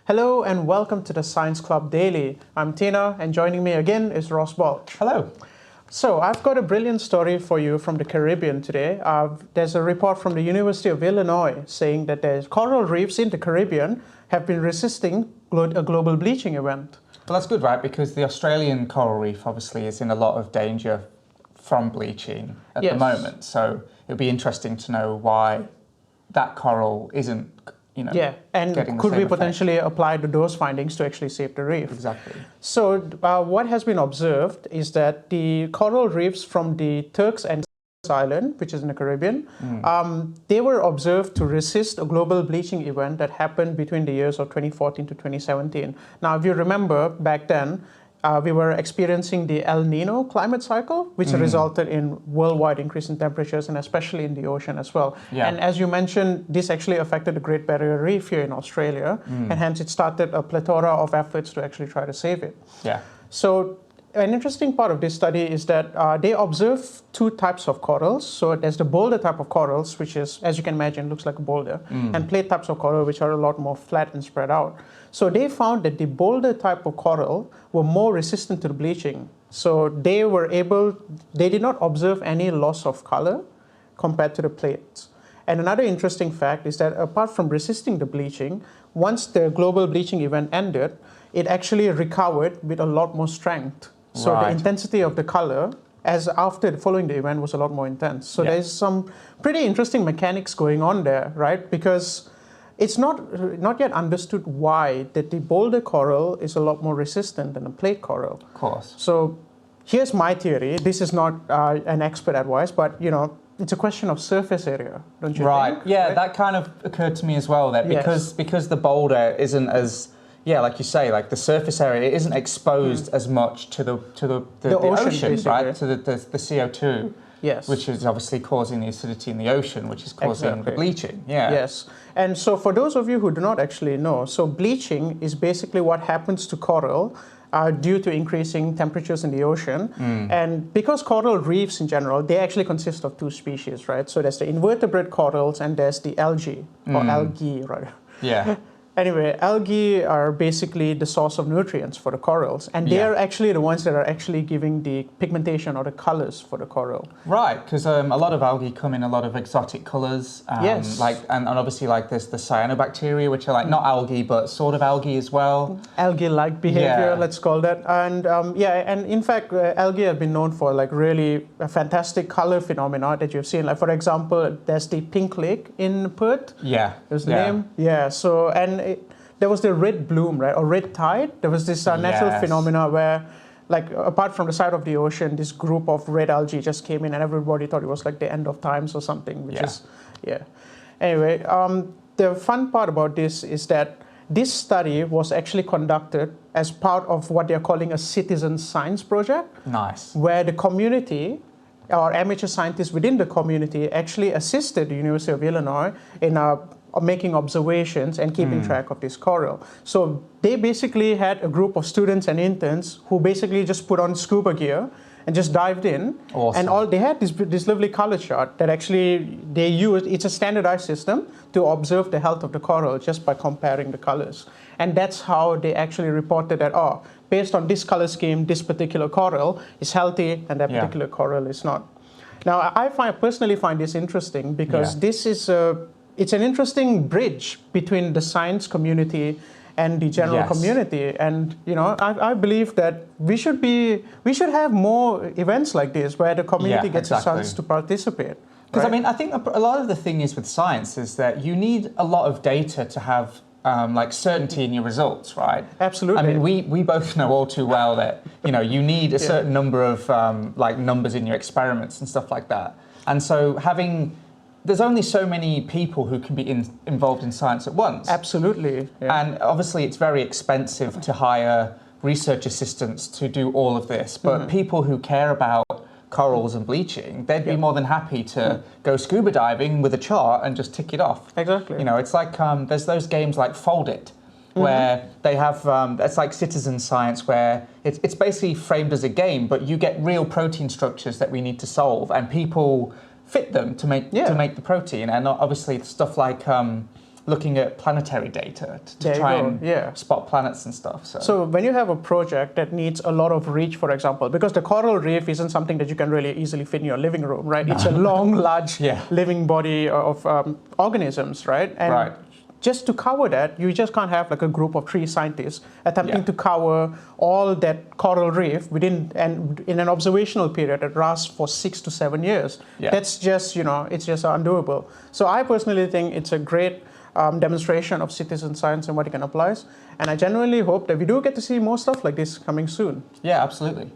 Hello and welcome to the Science Club Daily. I'm Tina and joining me again is Ross Balch. Hello. So I've got a brilliant story for you from the Caribbean today. There's a report from the University of Illinois saying that the coral reefs in the Caribbean have been resisting a global bleaching event. Well, that's good, right? Because the Australian coral reef obviously is in a lot of danger from bleaching at the moment. So it'll be interesting to know why that coral isn't, and getting the could same we effect. potentially apply those findings to actually save the reef? Exactly. So what has been observed is that the coral reefs from the Turks and Island, which is in the Caribbean, they were observed to resist a global bleaching event that happened between the years of 2014 to 2017. Now, if you remember back then, we were experiencing the El Nino climate cycle, which resulted in worldwide increase in temperatures and especially in the ocean as well. Yeah. And as you mentioned, this actually affected the Great Barrier Reef here in Australia, and hence it started a plethora of efforts to actually try to save it. Yeah. So an interesting part of this study is that they observe two types of corals. So there's the boulder type of corals, which is, as you can imagine, looks like a boulder, and plate types of coral, which are a lot more flat and spread out. So they found that the boulder type of coral were more resistant to the bleaching. So they did not observe any loss of color compared to the plates. And another interesting fact is that apart from resisting the bleaching, once the global bleaching event ended, it actually recovered with a lot more strength. So the intensity of the color following the event was a lot more intense. So there's some pretty interesting mechanics going on there, right? Because it's not yet understood why that the boulder coral is a lot more resistant than a plate coral. Of course. So here's my theory. This is not an expert advice, but it's a question of surface area, don't you think? Right. Yeah, right? that kind of occurred to me as well. That because the boulder isn't as like you say, like the surface area, it isn't exposed as much to the ocean, right? To the CO2. Yes. Which is obviously causing the acidity in the ocean, which is causing the bleaching. Yeah. Yes. And so for those of you who do not actually know, so bleaching is basically what happens to coral due to increasing temperatures in the ocean. And because coral reefs in general, they actually consist of two species, right? So there's the invertebrate corals and there's the algae, or algae, right? Yeah. Anyway, algae are basically the source of nutrients for the corals, and they are actually the ones that are actually giving the pigmentation or the colors for the coral. Right, because a lot of algae come in a lot of exotic colors. Yes. And obviously like there's the cyanobacteria, which are like not algae, but sort of algae as well. Algae-like behavior, let's call that. And and in fact, algae have been known for like really a fantastic color phenomena that you've seen. Like for example, there's the pink lake in Perth. Yeah. There's the name. Yeah, so, and there was the red bloom, right, or red tide. There was this natural phenomena where, like, apart from the side of the ocean, this group of red algae just came in and everybody thought it was like the end of times or something, which is. Anyway, the fun part about this is that this study was actually conducted as part of what they're calling a citizen science project. Nice. Where the community or amateur scientists within the community actually assisted the University of Illinois in making observations and keeping track of this coral. So they basically had a group of students and interns who basically just put on scuba gear and just dived in. Awesome. And all they had this lovely color chart that actually they used. It's a standardized system to observe the health of the coral just by comparing the colors. And that's how they actually reported that, based on this color scheme, this particular coral is healthy and that particular coral is not. Now, I personally find this interesting because this is it's an interesting bridge between the science community and the general community. And I believe that we should have more events like this where the community gets a chance to participate. Because I mean, I think a lot of the thing is with science is that you need a lot of data to have like certainty in your results, right? Absolutely. I mean, we both know all too well that you need a certain number of like numbers in your experiments and stuff like that. And so there's only so many people who can be involved in science at once. Absolutely. Yeah. And obviously it's very expensive to hire research assistants to do all of this. But people who care about corals and bleaching, they'd be more than happy to go scuba diving with a chart and just tick it off. Exactly. It's like there's those games like Fold It, where they have, it's like citizen science where it's basically framed as a game, but you get real protein structures that we need to solve, and people fit them to make the protein. And obviously stuff like looking at planetary data to There you try go, and yeah. spot planets and stuff. So when you have a project that needs a lot of reach, for example, because the coral reef isn't something that you can really easily fit in your living room, right? It's a long, large Yeah. living body of organisms, right? And Right. just to cover that, you just can't have like a group of 3 scientists attempting Yeah. to cover all that coral reef in an observational period that lasts for 6 to 7 years. Yeah. That's just, it's just undoable. So I personally think it's a great demonstration of citizen science and what it can apply. And I genuinely hope that we do get to see more stuff like this coming soon. Yeah, absolutely.